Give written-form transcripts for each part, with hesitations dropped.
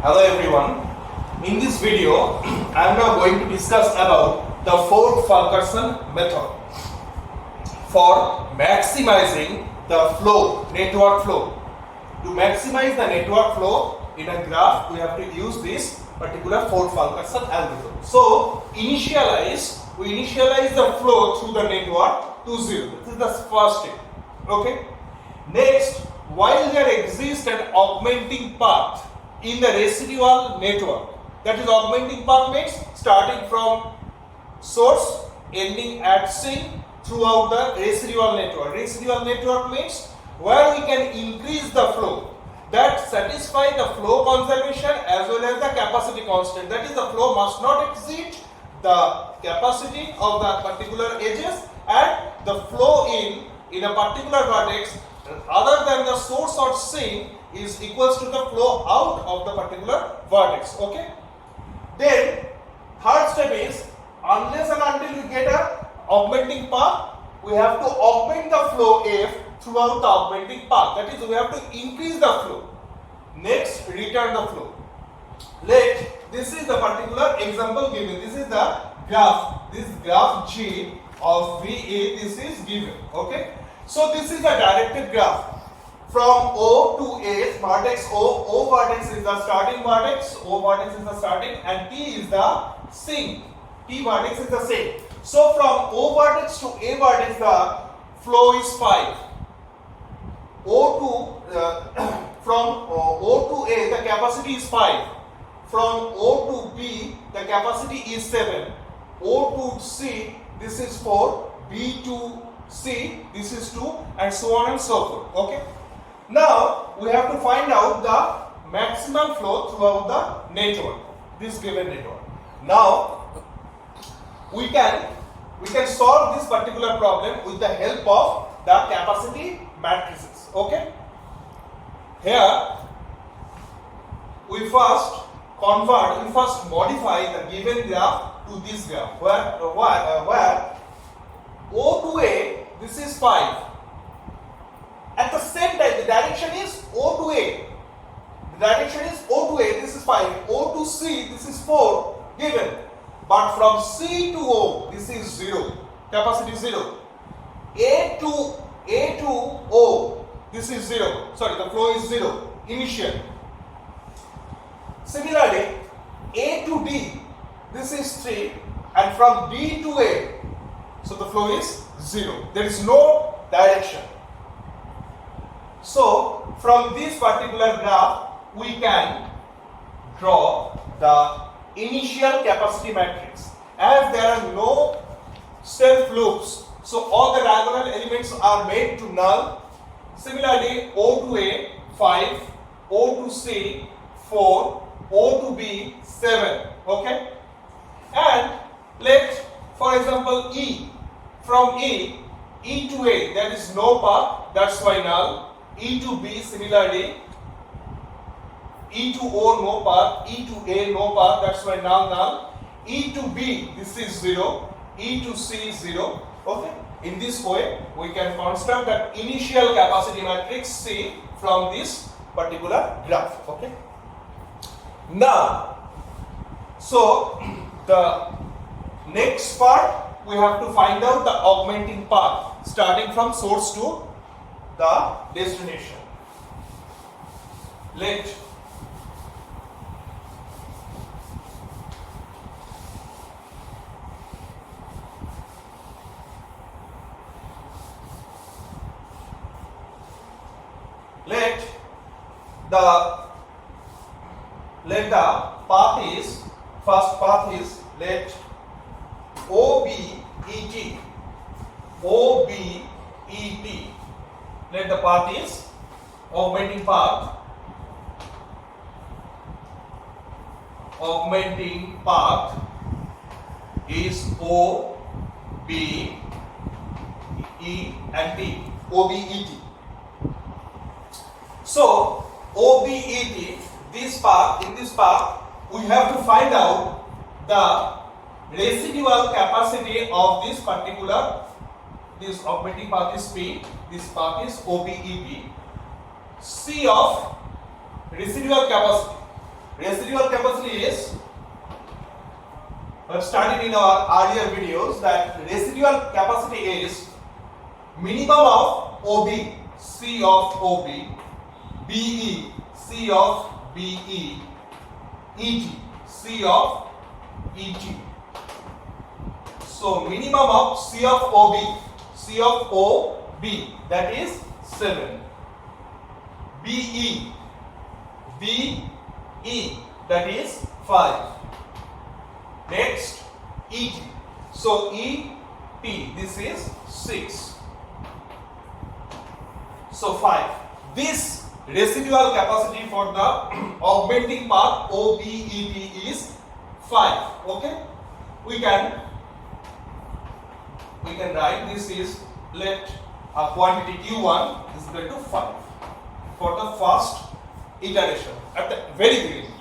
Hello everyone. In this video, I am now going to discuss about the Ford-Fulkerson method for maximizing the flow, network flow. To maximize the network flow in a graph, we have to use this particular Ford-Fulkerson algorithm. So, we initialize the flow through the network to 0. This is the first step. Okay. Next, while there exists an augmenting path in the residual network, that is augmenting path means starting from source ending at sink throughout the residual network. Residual network means where we can increase the flow that satisfy the flow conservation as well as the capacity constant. That is, the flow must not exceed the capacity of the particular edges, and the flow in a particular vertex other than the source or sink is equals to the flow out of the particular vertex. Okay. Then third step is, unless and until we get a augmenting path, we have to augment the flow F throughout the augmenting path. That is, we have to increase the flow. Next, return the flow. This is the particular example given. This is the graph. This graph G of VA. This is given. Okay. So this is a directed graph from O to A, vertex O. O vertex is the starting vertex, O vertex is the starting, and T is the sink. T vertex is the sink. So from O vertex to A vertex, the flow is 5. From O to A, the capacity is 5. From O to B, the capacity is 7. O to C, this is 4. B to C, this is 2, and so on and so forth. Okay. Now we have to find out the maximum flow throughout the network, this given network. Now we can solve this particular problem with the help of the capacity matrices. Okay. Here we first modify the given graph to this graph where O to A, this is 5. At the same time, the direction is O to A. The direction is O to A, this is 5. O to C, this is 4 given. But from C to O, this is 0. Capacity 0. A to O, this is 0. Sorry, the flow is 0. Initial. Similarly, A to D, this is 3. And from D to A, so the flow is 0. There is no direction. So from this particular graph, we can draw the initial capacity matrix. As there are no self loops, so all the diagonal elements are made to null. Similarly, O to A 5, O to C 4, O to B 7. Okay, and let, for example, E. From E to A, there is no path, that's why null. E to B, similarly. E to O, no path. E to A, no path, that's why null. E to B, this is 0. E to C, 0. Okay. In this way, we can construct that initial capacity matrix C from this particular graph. Okay. Now, so the next part, we have to find out the augmenting path starting from source to the destination. Let the path is, first path is, let OBET. Let the path is augmenting path. Augmenting path is O, B, E and T. OBET. So OBET, this path, in this path, we have to find out the residual capacity of this particular, this augmenting path is P, this path is OBEP. C of residual capacity. residual capacity is, we have studied in our earlier videos that residual capacity is minimum of OB, C of OB, BE, C of BE, EG, C of EG. So minimum of C of OB, C of OB, that is 7. BE, BE, that is 5. Next, EG. So ET, this is 6. So 5. This residual capacity for the augmenting part OBET is 5. Okay? We can write this is, let a quantity Q1 is equal to 5 for the first iteration at the very beginning.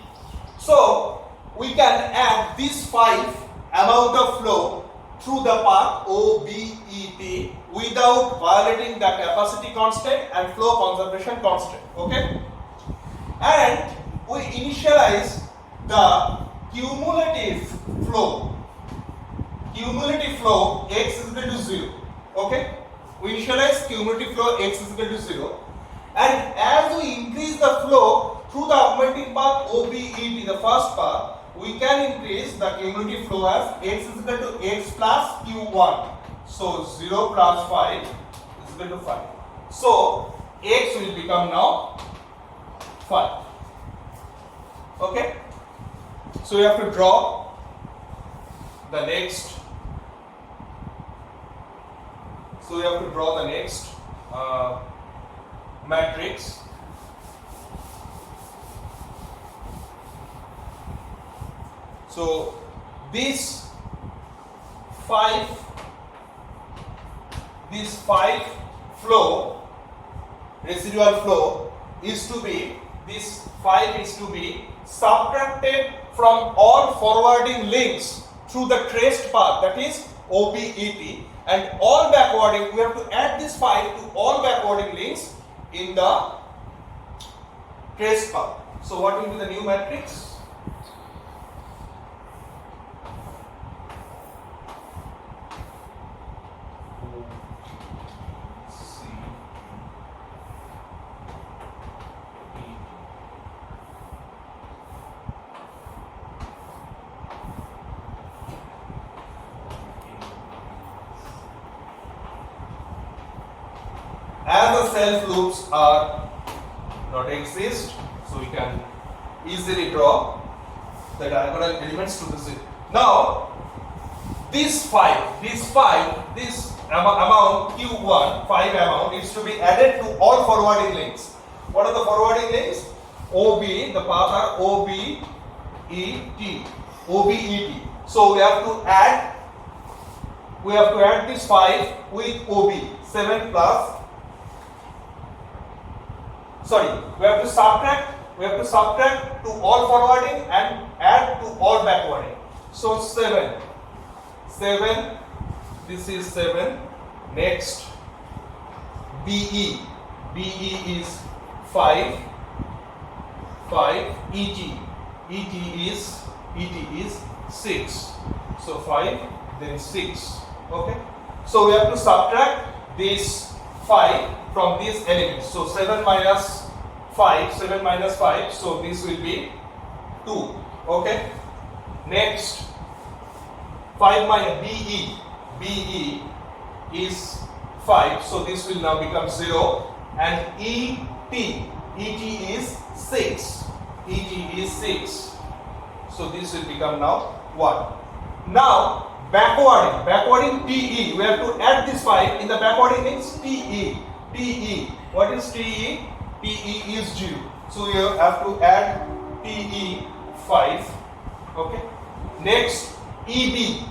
So we can add this 5 amount of flow through the path OBET without violating the capacity constant and flow conservation constant. Okay? And we initialize the cumulative flow. Cumulative flow x is equal to 0. Okay? We initialize cumulative flow x is equal to 0. And as we increase the flow through the augmenting path OBET, the first path, we can increase the cumulative flow as x is equal to x plus q1. So 0 plus 5 is equal to 5. So x will become now 5. Okay? So you have to draw the next. So you have to draw the next matrix. So this 5 flow, residual flow is to be, this 5 is to be subtracted from all forwarding links through the traced path, that is OBET, and all backwarding, we have to add this 5 to all backwarding links in the traced path. So what will be the new matrix? As the self loops are not exist, so we can easily draw the diagonal elements to the Z. Now, this amount Q1, 5 amount is to be added to all forwarding links. What are the forwarding links? OB, the paths are OBET. So we have to add this 5 with OB, 7 plus. We have to subtract to all forwarding and add to all backwarding. So 7, this is 7. Next, BE is 5, ET is 6. So 5, then 6. Okay. So we have to subtract this 5 from these elements. So 7 minus 5, so this will be 2. Okay. Next, 5 minus BE is 5, so this will now become 0. And ET is 6. So this will become now 1. Now backwarding TE, we have to add this 5 in the backwarding links. TE, what is TE? TE is 0. So you have to add TE 5. Okay. Next, EB,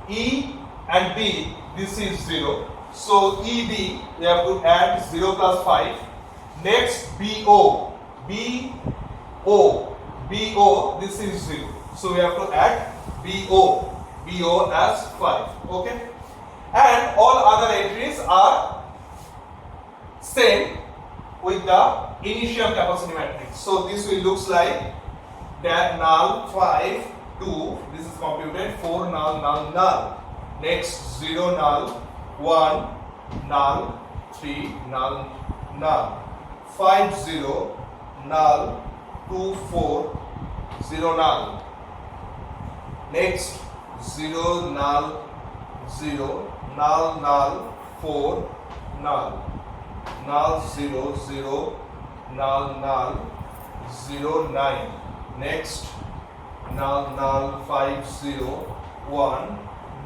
E and B, this is 0. So EB, we have to add 0 plus 5. Next, BO, this is 0. So we have to add BO as 5. Okay. And all other entries are same with the initial capacity matrix. So this will looks like that null 5 2, this is computed, 4 null null null. Next 0 null 1 null 3 null null. 5 0 null 2 4 0 null. Next 0 null 0 null null 4 null. Null 0 0 null null 0 9. Next null null 5 0 1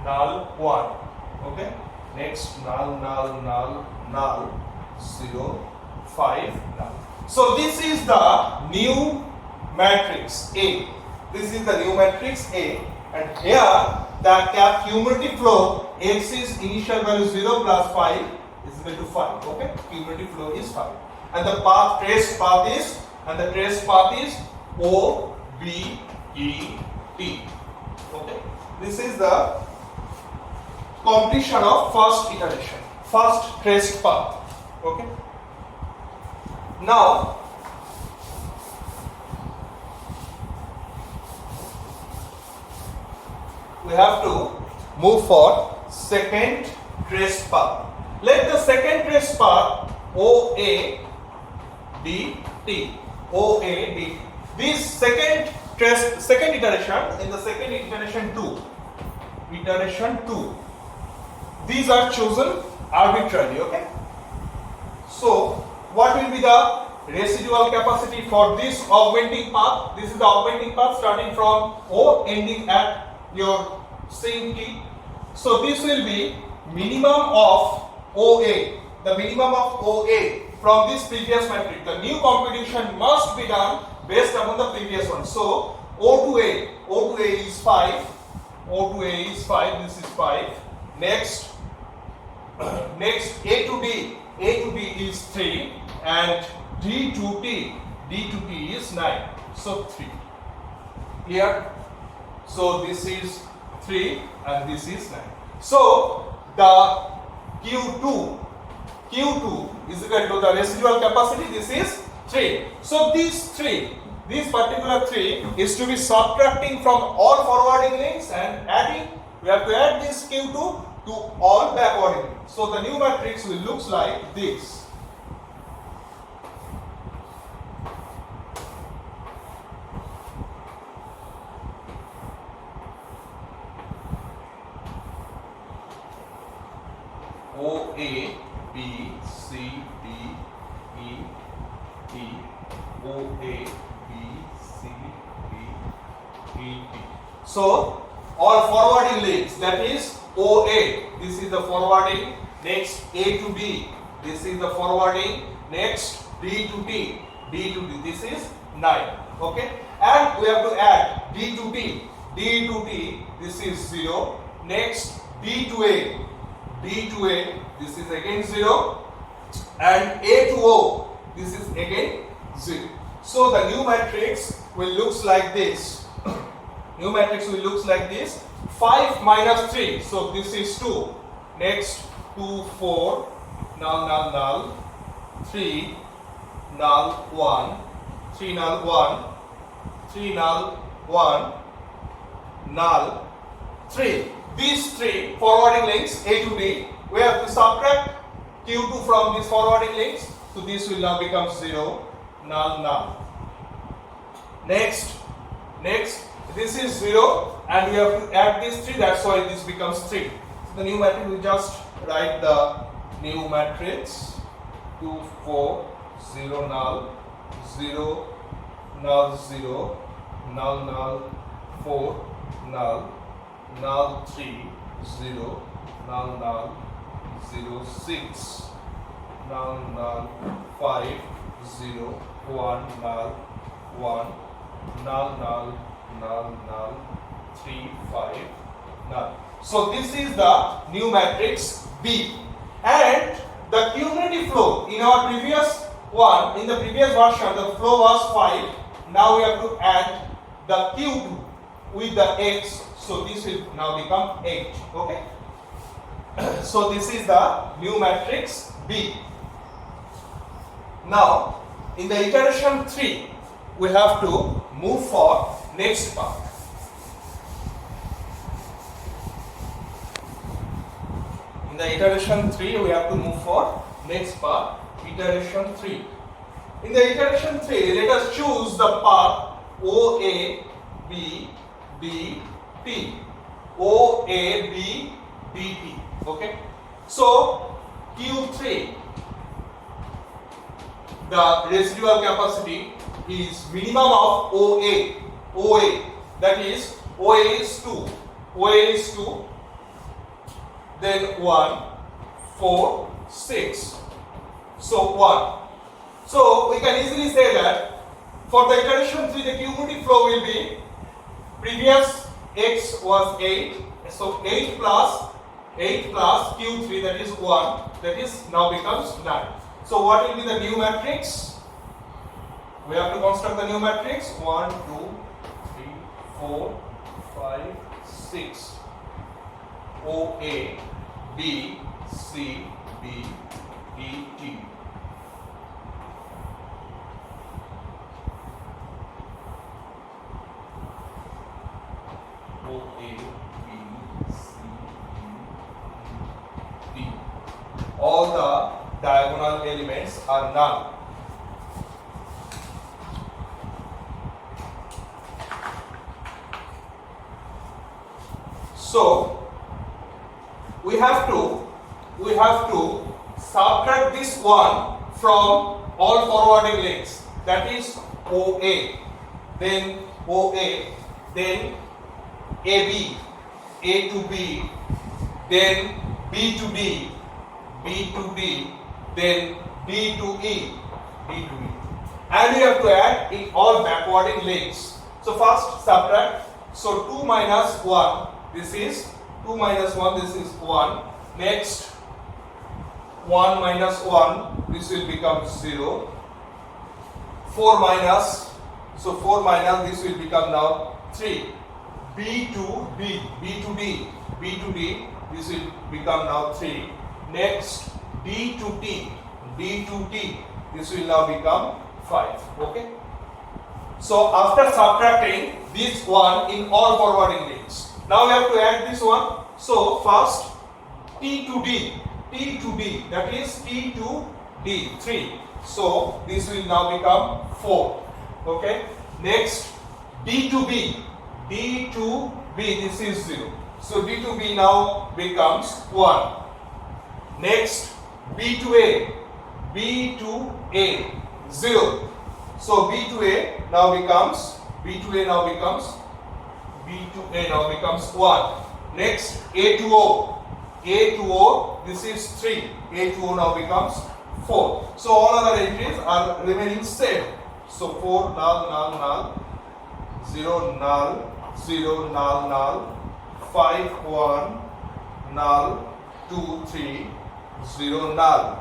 null 1. Okay. Next null null null null 0 5 null. So this is the new matrix A. This is the new matrix A, and here the cumulative flow x is initial value 0 plus 5 is equal to 5. Okay, cumulative flow is 5, and the trace path is O B E T. Okay, this is the completion of first iteration, first traced path. Okay. Now we have to move for second trace path. Let the second trace path OA DT. OA DT. This second iteration, in the second iteration 2. These are chosen arbitrarily. Okay. So what will be the residual capacity for this augmenting path? This is the augmenting path starting from O ending at your same T. So this will be minimum of OA, the minimum of OA from this previous matrix. The new computation must be done based upon the previous one. So O to A is 5. O to A is 5. This is 5. Next A to D is 3, and D to T is 9. So 3. Clear? So this is 3 and this is 9. So the Q2 is equal to the residual capacity. This is 3. So this particular 3 is to be subtracting from all forwarding links and adding. We have to add this Q2 to all backwarding links. So the new matrix will look like this. O A B C D E T, O A B C D E T. So all forwarding links, that is OA, this is the forwarding. Next A to B, this is the forwarding. Next D to T, this is 9. Okay, and we have to add D to T, this is 0. Next D to A, this is again 0, and A to O, this is again 0. So the new matrix will looks like this. New matrix will looks like this. 5 minus 3, so this is 2. Next 2 4 null null null, 3 null 1, 3 null 1, 3 null 1 null 3. These 3 forwarding links A to D, we have to subtract Q2 from these forwarding links, so this will now become 0 null null. Next this is 0 and we have to add this 3, that's why this becomes 3. So the new matrix, we just write the new matrix 2 4 0 null 0 null 0 null null 4 null null 3 0 null null 0 6 null null 5 0 1 null 1 null null null null 3 5 null. So this is the new matrix B, and the cumulative flow in our previous one, in the previous version the flow was 5. Now we have to add the Q2 with the X, so this will now become 8. Okay. So this is the new matrix B. Now in the iteration 3 we have to move for next part. In the iteration 3, we have to move for next part, iteration 3. In the iteration 3, let us choose the path OA, B, D, T. OA, B, D, T. Okay. So Q3, the residual capacity is minimum of OA. OA, that is OA is 2. OA is 2. Then 1, 4, 6. So 1. So we can easily say that for the iteration 3, the cumulative flow will be, previous x was 8. So 8 plus Q3, that is 1. That is now becomes 9. So what will be the new matrix? We have to construct the new matrix. 1, 2, 3, 4, 5, 6. OA, B, C, B, D, T. OA, B, C, B, D. All the diagonal elements are null. So we have to subtract this one from all forwarding links, that is OA, then OA, then AB, A to B, then B to D, B to D, then D to E, D to E, and we have to add in all backwarding links. So first subtract. So 2 minus 1, this is 2 minus 1, this is 1. Next 1 minus 1, this will become 0. 4 minus, so 4 minus, this will become now 3. B to D, B to D, B to D, this will become now 3. Next D to T, D to T, this will now become 5. Okay. So after subtracting this one in all forwarding links, now we have to add this one. So first T to D, T to D, that is T to D, 3. So this will now become 4. Okay. Next D to B, D to B, this is 0. So D to B now becomes 1. Next B to A, B to A, 0. So B to A now becomes, B to A now becomes 1. Next A to O, A to O, this is 3. A to O now becomes 4. So all other entries are remaining same. So 4 null, null, null, 0 null, 0 null, null, 5 1 null, 2 3, 0 null,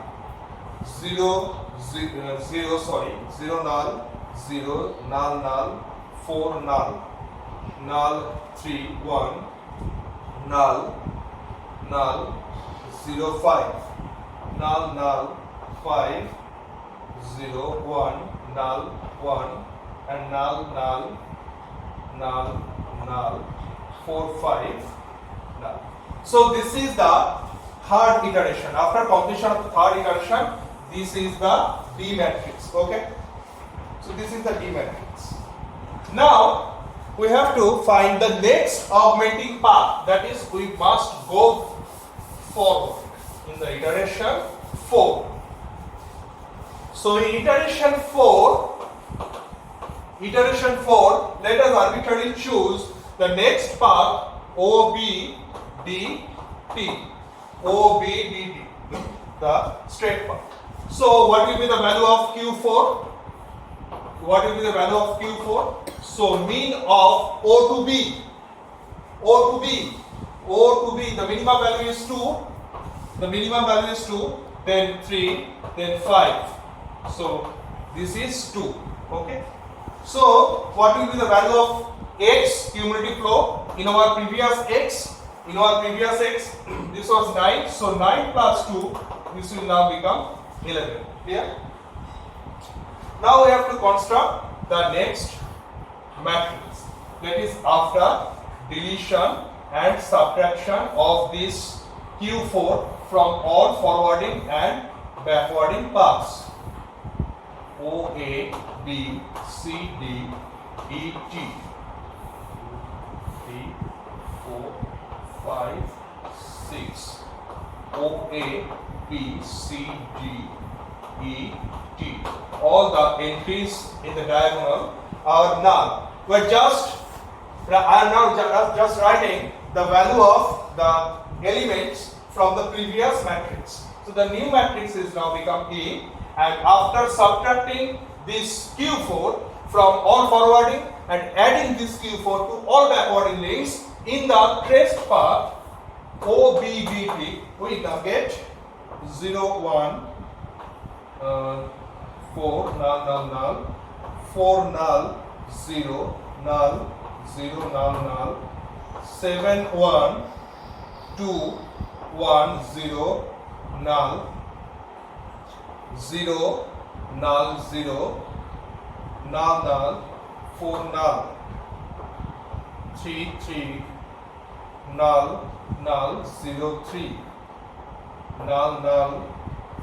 0 null, 0 null, null, 4 null, null, 3 1, null, null, 0 5, null, null, 5, 0 1, null, 1, and null, null, null, null, 4 5, null. So this is the third iteration. After completion of the third iteration, this is the D matrix. Okay. So this is the D matrix. Now we have to find the next augmenting path. That is, we must go forward in the iteration 4. So in iteration 4, let us arbitrarily choose the next path OB, D, T. OB, D, T, the straight path. So what will be the value of Q4? What will be the value of Q4? So mean of O to B, O to B, O to B, the minimum value is 2, the minimum value is 2, then 3, then 5. So this is 2. Okay. So what will be the value of X cumulative flow? In our previous X, this was 9. So 9 plus 2, this will now become 11. Clear? Now we have to construct the next matrix. That is after deletion and subtraction of this Q4 from all forwarding and backwarding paths. O, A, B, C, D, E, T. 3, 4, 5, 6. O, A, B, C, D, E, T. All the entries in the diagonal are null. I am now just writing the value of the elements from the previous matrix. So the new matrix is now become A, and after subtracting this Q4 from all forwarding and adding this Q4 to all backwarding links in the traced path OBBT, we now get 0, 1, 4, null, 4, null, 0, null, 0, null, 7, 1, 2, 1, 0, null, 0, null, 0, null, 4, null, 3, 3, null, 0, 3, null,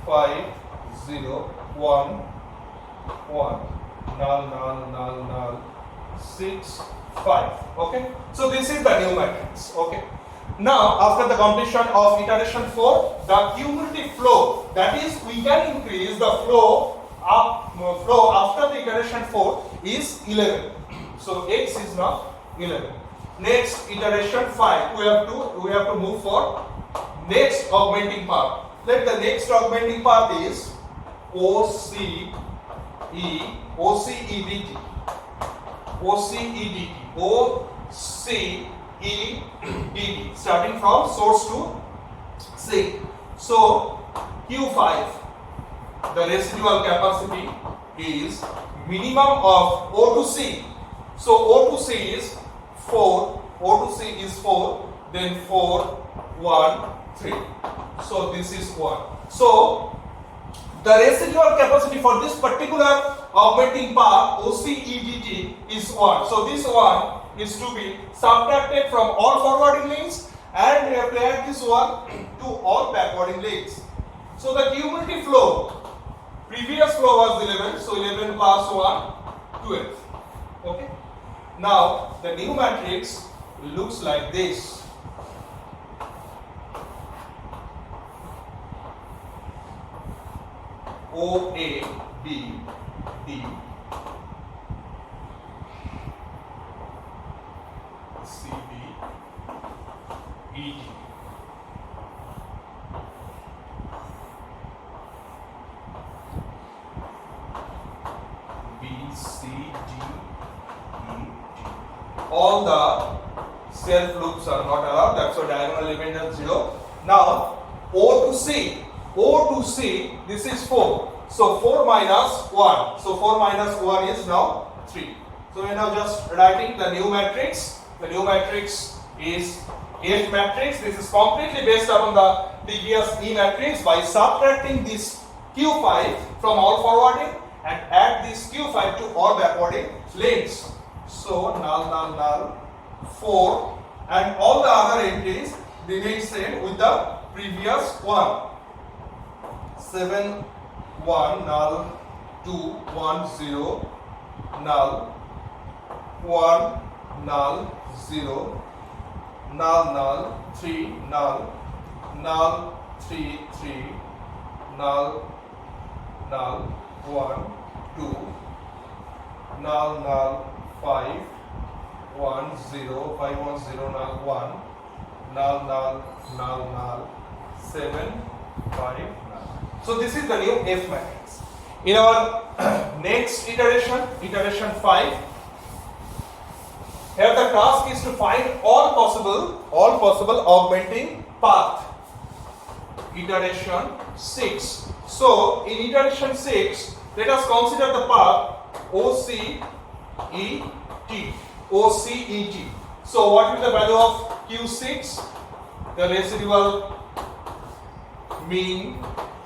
5, 0, 1, 1, null, 6, 5. Okay, so this is the new matrix. Okay, now after the completion of iteration 4, the cumulative flow, that is, we can increase the flow after the iteration 4 is 11. So x is now 11. Next iteration 5, we have to move for next augmenting path. Let the next augmenting path is OCEDT. Starting from source to sink. So Q5, the residual capacity is minimum of O to C. So O to C is 4. O to C is 4. Then 4, 1, 3. So this is 1. So the residual capacity for this particular augmenting path OCEDT is 1. So this 1 is to be subtracted from all forwarding links, and we have to add this 1 to all backwarding links. So the cumulative flow, previous flow was 11, so 11 plus 1, 12. Okay. Now the new matrix looks like this. O, A, B, D, C, D, E, G. B, C, D, E, G. All the self loops are not allowed, that's why diagonal element is 0. Now O to C. O to C, this is 4. So 4 minus 1. So 4 minus 1 is now 3. So we are now just writing the new matrix. The new matrix is F matrix. This is completely based upon the previous E matrix by subtracting this Q5 from all forwarding and add this Q5 to all backwarding links. So null, 4, and all the other entries remain same with the previous one. 7, 1, null, 2, 1, 0, null, 1, null, 0, null, 3, null, 3, 3, null, 1, 2, null, 5, 1, 0, 5, 1, 0, null, 1, null, 7, 5, null. So this is the new F matrix. In our next iteration, iteration 5, here the task is to find all possible augmenting path. Iteration 6. So in iteration 6, let us consider the path OCET. So what is the value of Q6? The residual mean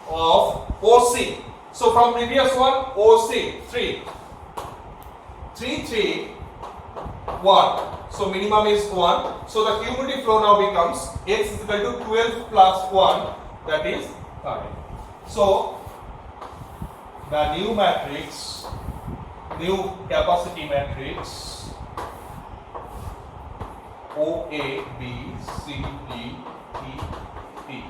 of OC. So from previous one, OC 3, 1. So minimum is 1. So the cumulative flow now becomes x is equal to 12 plus 1, that is 13. So the new matrix, new capacity matrix O A B C D E T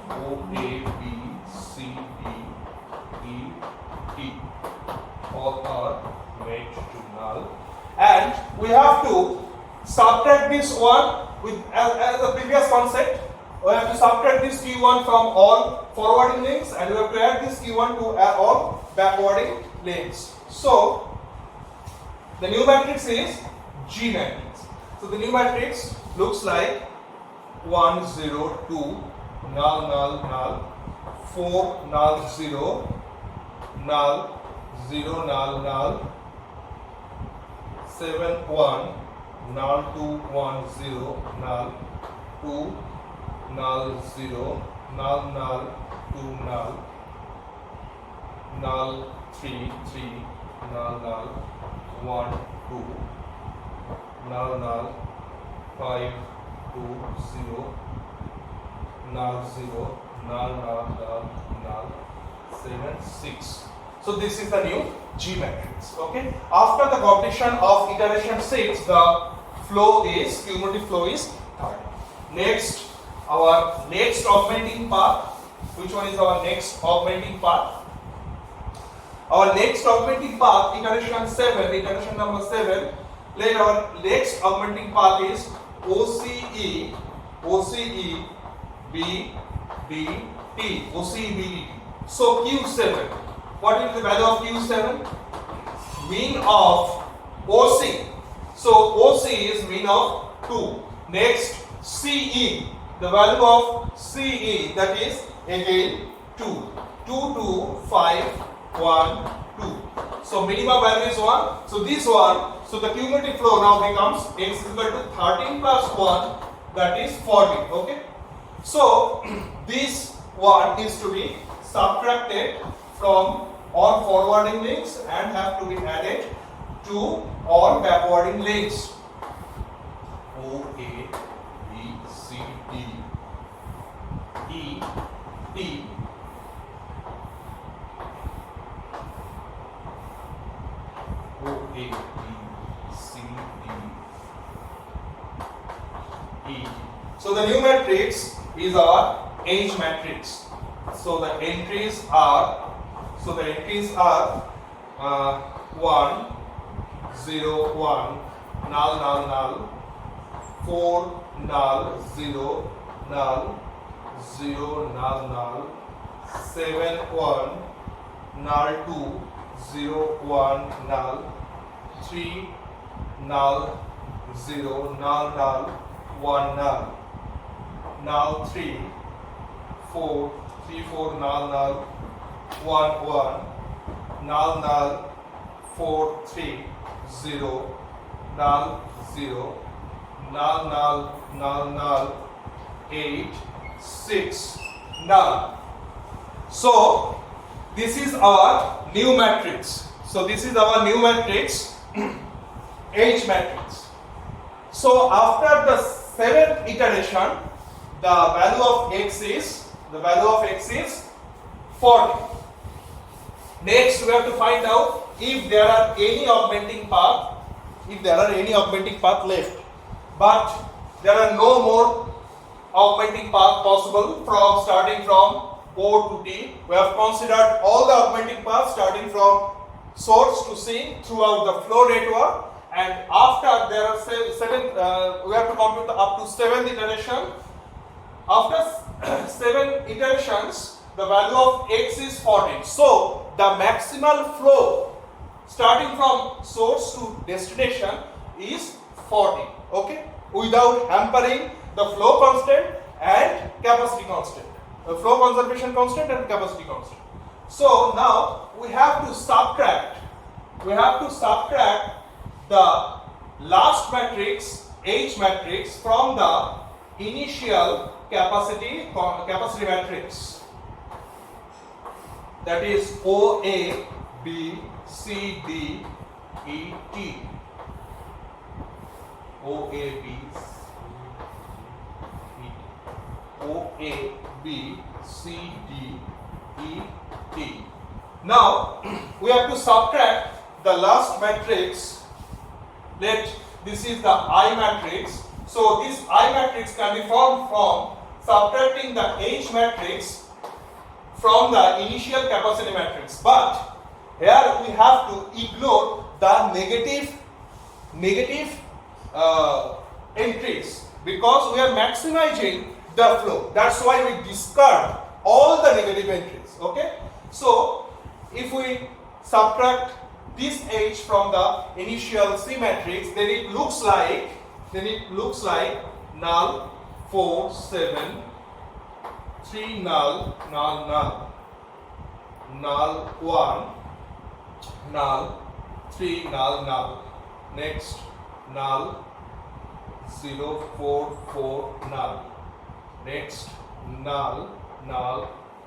O A B C D E T, all are made to null, and we have to subtract this one with as the previous concept. We have to subtract this Q1 from all forwarding links, and we have to add this Q1 to all backwarding links. So the new matrix is G matrix. So the new matrix looks like 1 0 2 null null null, 4 null 0 null 0 null null, 7 1 null 2 1 0 null 2 null 0 null null 2 null null 3 3 null null 1 2 null null 5 2 0 null 0 null null null null 7 6. So this is the new G matrix. Okay. After the completion of iteration 6, the flow is cumulative flow is 30. Next, our next augmenting path. Which one is our next augmenting path? Our next augmenting path, iteration 7, iteration number 7. Then our next augmenting path is OCE, OCE B D T, OCE B D T. So Q7. What is the value of Q7? Mean of OC. So OC is mean of 2. Next, CE. The value of CE, that is again 2. 2 2 5 1 2. So minimum value is 1. So this one. So the cumulative flow now becomes x is equal to 13 plus 1, that is 14. Okay. So this one is to be subtracted from all forwarding links and have to be added to all backwarding links. O A B C D E T O A B C D E. So the new matrix is our H matrix. So the entries are 1 0 1 null null null, 4 null 0 null 0 null null, 7 1 null 2 0 1 null, 3 null 0 null null 1 null, null 3 4 3 4 null null 1 1 null null 4 3 0 null 0 null null null null 8 6 null. So this is our new matrix. So this is our new matrix H matrix. So after the 7th iteration, the value of x is 40. Next, we have to find out if there are any augmenting path, left, but there are no more augmenting path possible from starting from O to T. We have considered all the augmenting paths starting from source to sink throughout the flow network, and after there are we have to compute up to 7th iteration. After 7 iterations, the value of x is 14. So the maximal flow starting from source to destination is 40. Okay, without hampering the flow constant and capacity constant, the flow conservation constant and capacity constant. So now we have to subtract the last matrix H matrix from the initial capacity matrix. that is O A B C D E T. O A B O A B C D E T. Now we have to subtract the last matrix. This is the I matrix. So this I matrix can be formed from subtracting the H matrix from the initial capacity matrix. But here we have to ignore the negative entries because we are maximizing the flow. That's why we discard all the negative entries. Okay. So if we subtract this H from the initial C matrix, then it looks like null 4 7 3 null 1 null 3 null. Next null 0 4 4 null. Next null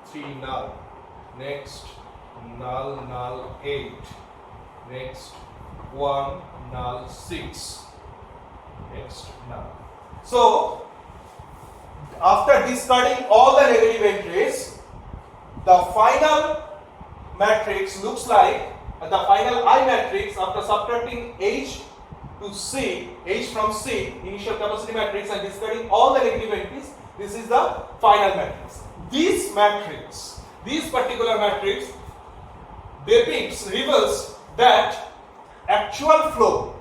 3 null. Next null 8. Next 1 null 6. Next null. So after discarding all the negative entries, the final matrix looks like the final I matrix after subtracting H from C, initial capacity matrix, and discarding all the negative entries. This is the final matrix. This particular matrix reveals that actual flow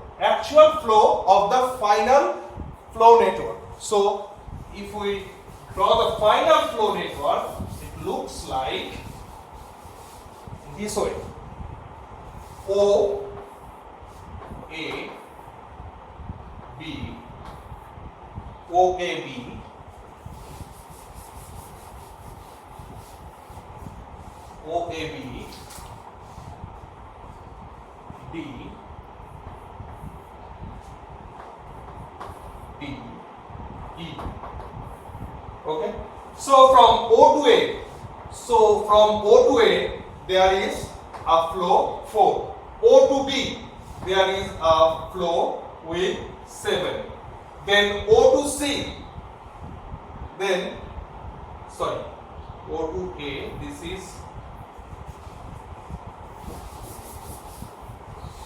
of the final flow network. So if we draw the final flow network, it looks like this way. O A B O A B O A B D D E. Okay. So from O to A, there is a flow 4. O to B, there is a flow with 7. Then O to C, O to A, this is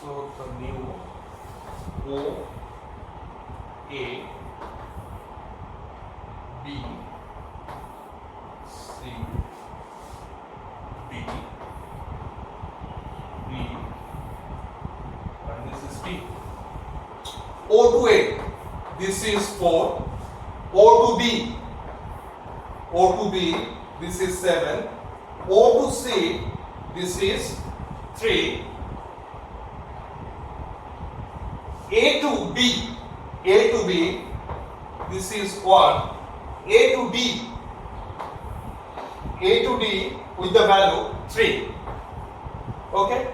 the new O A B C D E, and this is T. O to A, this is 4. O to B, this is 7. O to C, this is 3. A to B, this is 1. A to D with the value 3. Okay.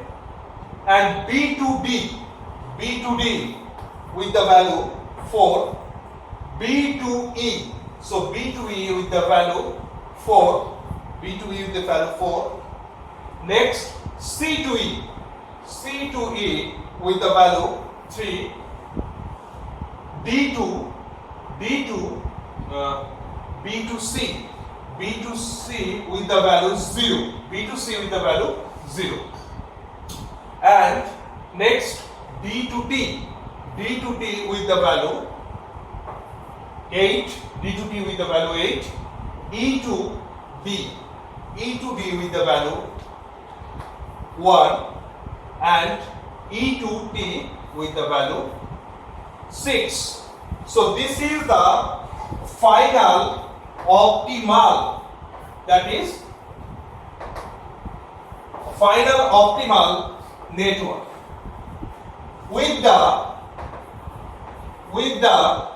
And B to D with the value 4. B to E, so B to E with the value 4. Next C to E with the value 3. B to C with the value 0. And next D to T with the value 8. E to D with the value 1, and E to T with the value 6. So this is the final optimal, that is final optimal network with the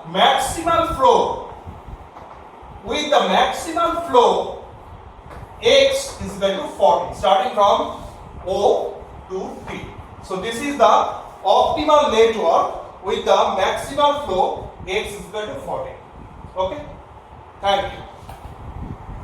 maximal flow x is equal to 40 starting from O to T. So this is the optimal network with the maximal flow x is equal to 40. Okay, thank you.